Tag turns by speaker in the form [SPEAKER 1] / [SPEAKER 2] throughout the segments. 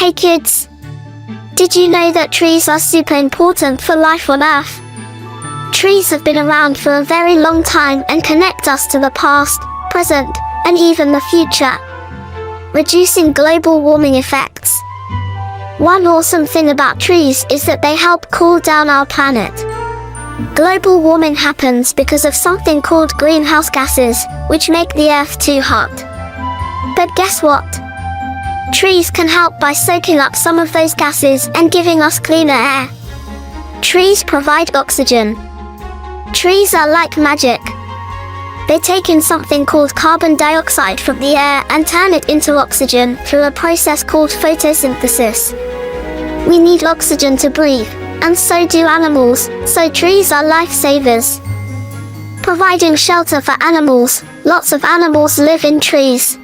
[SPEAKER 1] Hey kids! Did you know that trees are super important for life on Earth? Trees have been around for a very long time and connect us to the past, present, and even the future, reducing global warming effects. One awesome thing about trees is that they help cool down our planet. Global warming happens because of something called greenhouse gases, which make the Earth too hot. But guess what? Trees can help by soaking up some of those gases and giving us cleaner air. Trees provide oxygen. Trees are like magic. They take in something called carbon dioxide from the air and turn it into oxygen through a process called photosynthesis. We need oxygen to breathe, and so do animals, so trees are lifesavers. Providing shelter for animals, lots of animals live in trees.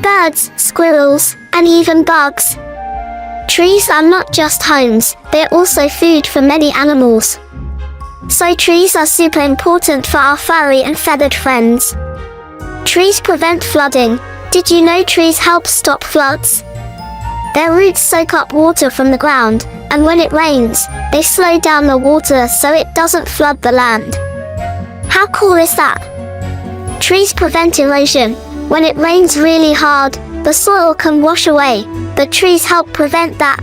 [SPEAKER 1] Birds, squirrels, and even bugs. Trees are not just homes, they're also food for many animals. So trees are super important for our furry and feathered friends. Trees prevent flooding. Did you know trees help stop floods? Their roots soak up water from the ground, and when it rains, they slow down the water so it doesn't flood the land. How cool is that? Trees prevent erosion. When it rains really hard, the soil can wash away, but trees help prevent that.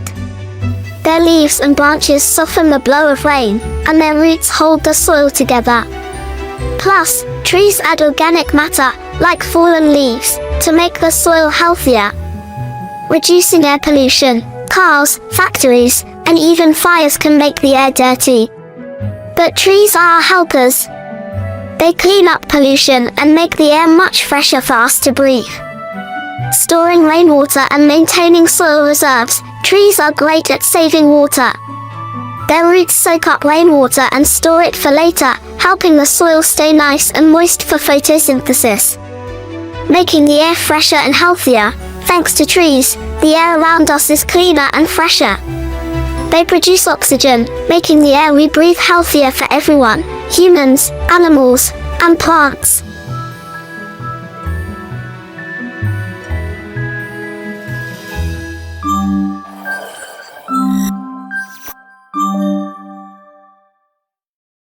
[SPEAKER 1] Their leaves and branches soften the blow of rain, and their roots hold the soil together. Plus, trees add organic matter, like fallen leaves, to make the soil healthier. Reducing air pollution, cars, factories, and even fires can make the air dirty. But trees are our helpers. They clean up pollution and make the air much fresher for us to breathe. Storing rainwater and maintaining soil reserves, trees are great at saving water. Their roots soak up rainwater and store it for later, helping the soil stay nice and moist for photosynthesis. Making the air fresher and healthier, thanks to trees, the air around us is cleaner and fresher. They produce oxygen, making the air we breathe healthier for everyone, humans, animals, and plants.